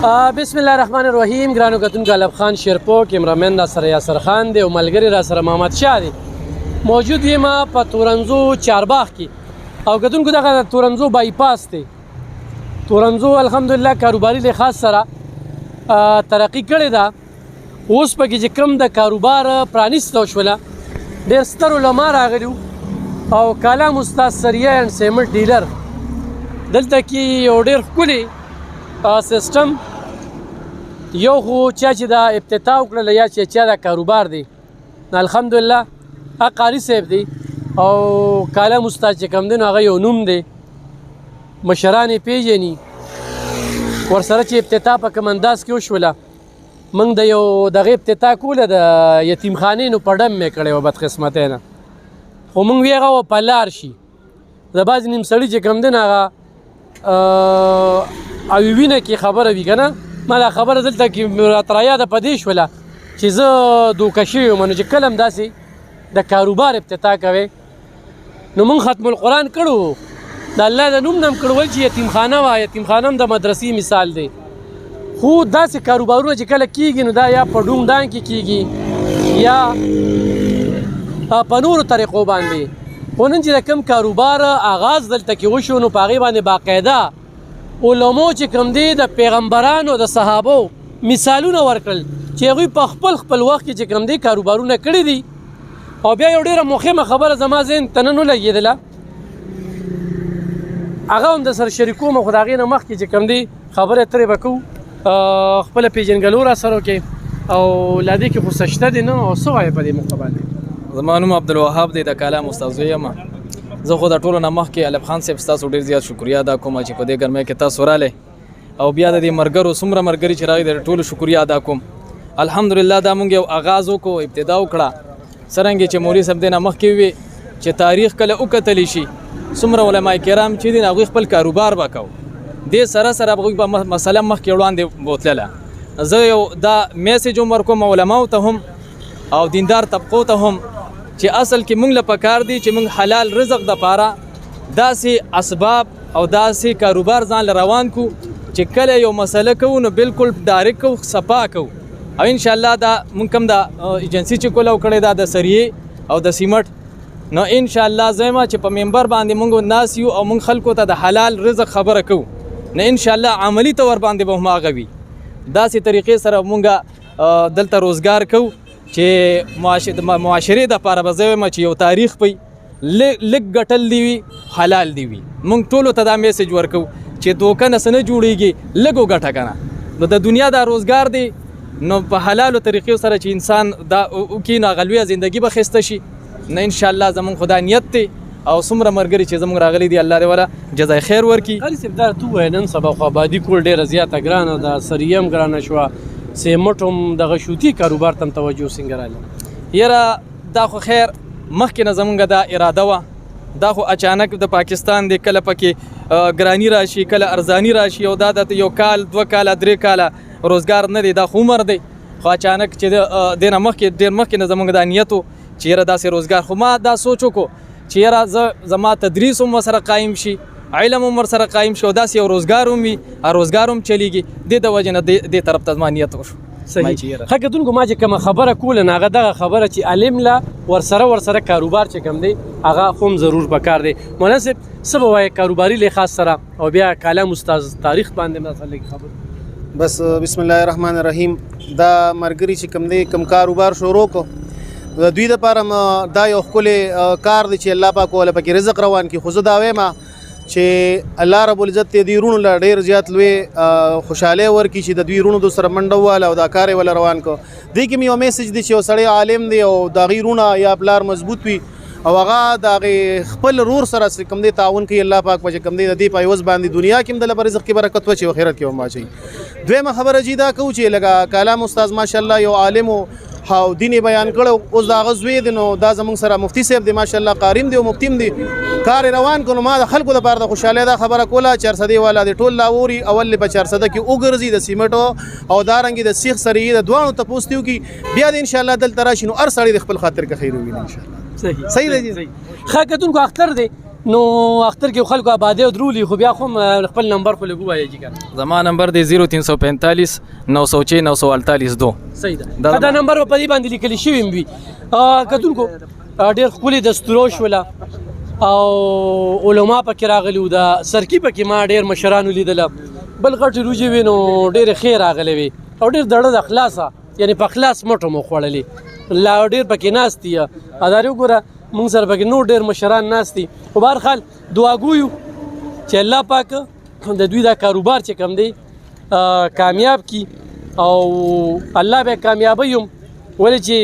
بسم الله الرحمن الرحیم. ګرانو کتونکو الف خان شیرپو کیمرامین را سره یاسر خان دی او ملګری را سره محمد شاه دی. موجود یم په تورنزو چارباغ کې او کتونکو دغه تورنزو بایپاس دی. تورنزو الحمدلله کاروباري لحاظ سره ترقی کړې ده. اوس پکې چې کوم د کاروبار پرانیسته شوله ډېر ستر علما راغلي او کالام استاد سریه اینډ سیمنټ ډیلر دلته کې یو ډېر ښکلي سیستم یو خو چا چې دا افتتاح وکړله یا چې چا دا کاروبار دی الحمدلله هغه قاري صاحب دی او کالم استاد چې کوم دی نو هغه یو نوم دی، مشران یې پیژني. ورسره چې افتتاح په کوم انداز کې وشوله موږ د یو دغه افتتاح کوله د یتیمخانې نو په ډم مې کړی وه بدقسمتۍ نه، خو موږ وی هغه په لار شي د بعضې نیم سړي چې کوم دی نو هغه او وینه کې خبره وي که نه. ما دا خبره دلته کې راته رایاده په دې شوله چې زه دوکه شوی یم نو چې کله هم داسې د کاروبار افتتاح کوې نو موږ ختم القرآن کړو، د الله د نوم نه هم کړو چې یتیمخانه وه. یتیمخانه هم د مدرسې مثال دی، خو داسې کاروبارونه چې کله کېږي نو دا یا په ډونګ ډانګ کې کېږي یا په نورو طریقو باندې. خو نن چې د کوم کاروبار آغاز دلته کې وشو نو په هغې باندې باقاعده علمو چې کوم دی د پیغمبرانو د صحابو مثالونه ورکړل چې هغوی په خپل وخت کې چې کوم دی کاروبارونه کړي دي. او بیا یو ډېره مهمه خبره زما ذهن ته نن ولګېدله، هغه هم د سره شریکوم، خو د هغې نه مخکې چې کوم دی خبرې اترې به کوو، خپله پېژنګلو را سره وکړې او لا دې کې خو څه شته دی نه. او څه وایې په دې موقع باندې؟ زما نوم عبدالوهاب دی، د کالام استاد زوی یم. زه خو د ټولو نه مخکې الف خان صاحب ستاسو ډېر زیات شکریا ادا کوم چې په دې ګرمۍ کې تاسو رالی او بیا د دې ملګرو څومره ملګري چې راغلي د ټولو شکریا ادا کوم. الحمدلله دا مونږ یو آغاز وکړو، ابتدا وکړه څرنګه چې مولوي صاحب دې نه مخکې وي چې تاریخ کله وکتلی شي څومره علما کرام چې دي هغوی خپل کاروبار به کوو، دې سره سره هغوی به مسله مخکې وړاندې بوتلله. زه یو دا میسیج هم ورکوم علماو ته هم او دیندار طبقو ته هم چې اصل کې مونږ له پکار دی چې مونږ حلال رزق دپاره داسې اسباب او داسې کاروبار ځان له روان کو چې کله یو مسله کوو نو بالکل ډایرکټ کوو، صفا کوو. او انشاءالله دا مونږ کوم دا ایجنسي چې کوله وکړې دا د سریې او د سیمټ نو انشاءالله زما چې په ممبر باندې مونږ ناس یو او مونږ خلکو ته د حلال رزق خبره کوو نو انشاءالله عملی طور باندې به هم هغه وي. داسې طریقې سره مونږ دلته روزګار کوو چې معاشرې دپاره به زه وایم چې یو تاریخ پی لږ ګټل دی وي حلال دی وي. مونږ ټولو ته دا میسیج ورکوو چې دوکه نه څه نه جوړېږي، لږ وګټه که نه. نو د دنیا دا روزګار دی نو په حلالو طریقو سره چې انسان دا وکړي نو هغه لویه زندګي به ښایسته شي. نه انشاءالله زمونږ خو دا نیت دی او څومره ملګري چې زمونږ راغلي دي الله دې وله جزای خیر ورکړي. قاري صاحب دا ته ووایه نن سبا خو آبادي کول ډېره زیاته ګرانه ده، سریه هم ګرانه شوه، سیمټ هم دغه شوتي کاروبار ته هم توجه څنګه راغله؟ یاره دا خو خیر مخکې نه زمونږ دا اراده وه، دا خو اچانک د پاکستان دی کله پکې ګرانی راشي کله ارزانی راشي او دا د یو کال 2 کاله 3 کاله روزګار نه دی، دا خو عمر دی. خو اچانک چې دې نه مخکې ډېر مخکې نه زمونږ دا نیت و چې یاره داسې روزګار، خو ما دا سوچ وکړو چې یاره زما تدریس هم ورسره قایم شي، علم هم ورسره قایم شي او داسې یو روزګار هم وي، روزګار هم چلیږي، دې د وجې نه دې طرف ته زما نیت وشو. صحیح. ښه کتونکو ما چې کومه خبره کوله نو هغه دغه خبره چې علم له ورسره کاروبار چې کوم دی هغه خو هم ضرور پکار دی. مولانا صاحب څه به وایې کاروباري لحاظ سره او بیا کالم استاد تاریخ باندې مثلا خبر؟ بس بسم الله الرحمن الرحیم. دا ملګري چې کوم دی کوم کاروبار شروع کو د دوی دپاره دا یو ښکلی کار دی چې الله پاک وله پکې رزق روان کړي. خو زه دا وایم چې الله رب العزت دې وروڼو له ډېر زیات لوی خوشحالۍ ورکړي چې د دوی وروڼو د سره منډه وواله او دا کار یې وله روان کړو. دې کې مې یو میسیج دی چې یو سړی عالم دی او د هغې وروڼه یا پلار مضبوط وي او هغه د هغې خپل ورور سره چې کوم دی تعاون کوي، الله پاک به چې کوم دی د دې په عوض باندې دنیا کې هم دله په رزق کې برکت واچوي او آخرت کې هم واچوي. دویمه خبره چې دا کوو چې لکه کالام استاد ماشاءالله یو عالم او دین بیان کړو، اوس د هغه زوی دی نو دا زموږ سره مفتي صاحب دی ماشاءالله قاریم دی او مفتیم دی، کار روان کړو. ما د خلکو دپاره د خوشحالۍ دا خبره کوله 400 والا دی ټول لاوري اول په 400 کې وګرځي د سیمټو او دارنګې د سیخ سریې د دوانو تپوس دی وکړي بیا د انشاءالله دلته راشي نو هر سړی د خپل خاطر که خیر وویني انشاءالله. صحیح دی. ښه کتونکو اختر دی نو اختر کې خلکو آبادی او درولي خو بیا خو خپل نمبر خو لږ ووایه جي کنه. زما نمبر دی 0345 906 948 2. صحیح ده. دا نمبر په دې باندې لیکل شوی وي. کتونکو ډېر ښکلي دستورو شوله او علما پکې راغلي وو. د سرکي پکې ما ډېر مشرانو لیدله. بل غټې روجې وې نو ډېرې ښې راغلې وې او ډېر دړه د خلاصه یعنې په خلاص مټو مو خوړلې. لا ډېر پکې ناست دي. ادارې وګوره مونږ سره پکې نور ډېر مشران ناست دي. خو بهرحال دعاګویو چې الله پاک د دوی دا کاروبار چې کوم دی کامیاب کی او الله به کامیابوي هم. ولې چې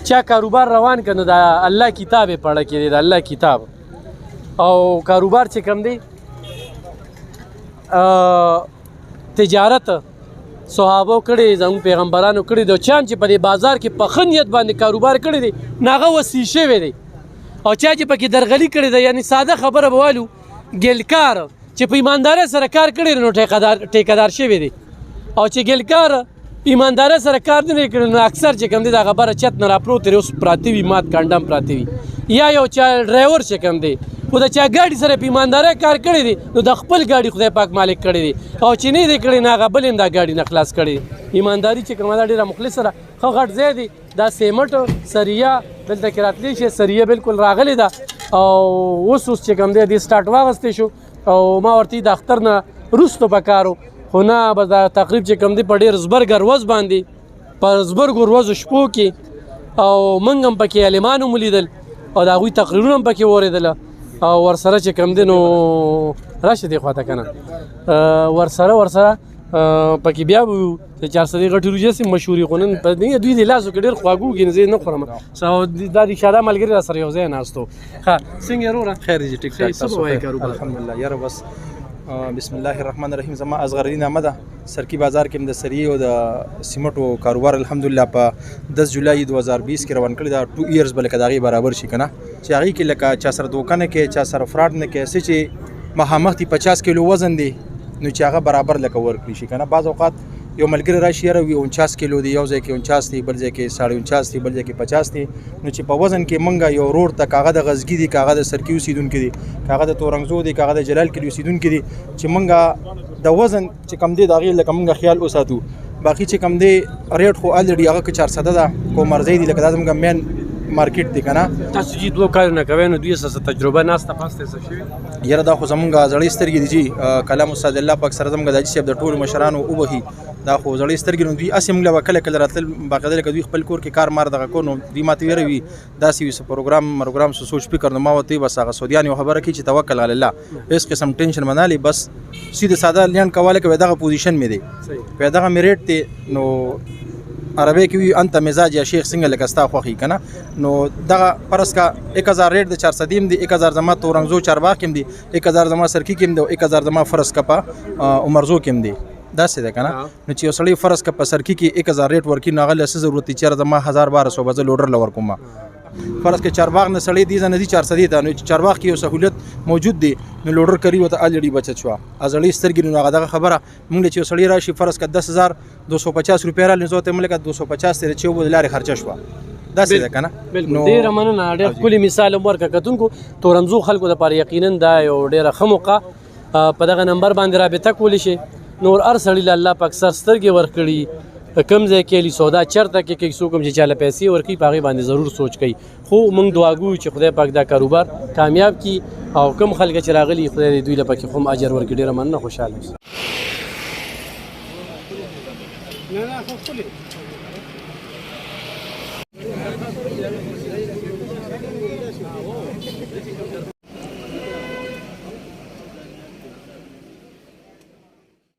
چا کاروبار روان کړي نو د الله کتاب یې پړه کړي، د الله کتاب او کاروبار چې کوم دی تجارت صحابو کړي، زموږ پیغمبرانو کړي دي. چا چې په دې بازار کې په ښه نیت باندې کاروبار کړی دی نو هغه وسیع شوی دی. او چا چې پکې درغلي کړې ده یعنې ساده خبره به والو ګیلکار چې په ایماندارۍ سره کار کړی نو ټیکهدار شوی دی. او چې ګیلکار ایماندارۍ سره کار نه کړی نو اکثر چې کوم دی د هغه بره چت نه راپروت اوس پراته وي، مات کانډم پراته وي. یا یو چا ډرایور چې کوم دی خو د چا ګاډي سره په ایماندارۍ کار کړی دی نو د خپل ګاډي خدای پاک مالک کړی دی. او چې نه دی کړی نو هغه بل هم دا ګاډي نه خلاص کړی. ایمانداري چې کومه ده ډېره مخلص سره ښه غټ ځای دی. دا سیمټ سریه دلته کې راتلی شي، سریه بالکل راغلی ده. او اوس چې کوم دی دې سټارټ واغستی شو او ما ورته د اختر نه وروسته په کار و. خو نه بس دا تقریب چې کوم دی په ډېر زبرګ ورځ باندې په زبرګو ورځو شپو کې او موږ هم پکې عالمان هم ولیدل او د هغوی تقریرونه هم پکې واورېدله. او ورسره چې کوم دی نو راشه دې خواته که نه ورسره پکې بیا به وو چې 400 غټې روجې سي مشهورې خو نن په دوی د لاسو کې ډېر خواږه وګي زه نه خورم. دا د شاده ملګري را سره یو ځای ناستو. ښه څنګه یې وروره؟ خیر دی ټیک ټاک. څه به وایې کاروبار؟ الحمدلله یاره بس بسم الله الرحمن الرحیم. زما اصغري نامه ده. سرکی بازار کې د سریې او د سیمټو کاروبار الحمدلله په 10 جولای 2020 کې روان کړی دا 2 ایئرز بلکې دغه برابر شي کنه چې هغه کې لکه چا سره دوکه نه کې چا سره فراډ نه کې څه چې مخامخ 50 کیلو وزن دی نو چې هغه برابر لکه ورکړي شي کنه. بعض اوقات یو ملګری راشي یاره وي 49 کیلو دی، یو ځای کې 49 دی، بل ځای کې 49.5 دی، بل ځای کې 50 دی. نو چې په وزن کې منګه یو رور ته کاغه د غزګي دی، کاغه د سرکی اوسیدونکو دی، کاغه د تورنګزو دی، کاغه د جلال کې اوسیدونکو دی چې منګه د وزن چې کم دی دا غیر لکه منګه خیال اوساتو. باقي چې کم دی ریټ خو الریډي هغه 400 ده کو مرزي دی لکه دا زموږ مین مارکیټ دی کنه. تاسو چې دوه کارونه کوئ نو دوی څه تجربه ناسته پاسته څه شوي؟ یاره دا خو زمونږ زړې سترګې دي چې کلام استاد الله پاک سره زمونږ د حاجي صاحب د ټولو مشرانو وبهي دا خو زړې سترګې نو دوی اسې موږ له کله کله راتلل باقاعده لکه دوی خپل کور کې کار مار دغه کو نو دوی ماته ویروي داسې وي پروګرام سوچ فکر نو ما ورته بس هغه سعودیان یو خبره کوي چې توکل علی الله هیڅ قسم ټینشن منالي بس سیده ساده لیان کوله کې دغه پوزیشن مې دی په دغه میریټ ته نو عربی کې وی انت مزاج یا شیخ څنګه لکه ستا خوخي کنه نو دغه پرس کا 1000 ریټ د 400 دیم دی 1000 زما تورنګزو چارباغ کې دی 1000 زما سرکی کې دی 1000 زما فرس کپا عمرزو کې دی دا څه ده کنه نو چې وسړی فرس کپا سرکی کې 1000 ریټ ورکی نو غل څه ضرورت چیر زما 1200 بز لوډر لور کوم فرس کې چارباغ نه سړی دی نه دي 400 دی ته نو چارباغ کې یو سہولت موجود دی نو لوډر کری وته الډی بچت شو ازړی سترګې نو هغه خبره مونږ چې وسړی راشي فرس کا 10250 روپیا را لزوته ملک 250 تر چې و لارې خرچه شو دا څه ده کنه نو ډیر مننه ډیر کلی مثال ورکه کتونکو تورنزو خلکو د پاره یقینا دا یو ډیره خموقه په دغه نمبر باندې رابطه کولی شي نور ارسل الله پاک سر سترګې ورکړي کم ځای کې لی سودا چرته کې څوک چې چاله پیسې ورکړي پاغي باندې ضرور سوچ کوي خو موږ دعاګو چې خدای پاک دا کاروبار کامیاب کی او کم خلک چې راغلي خدای دې دوی لپاره کې هم اجر ورکړي ډیر مننه خوشاله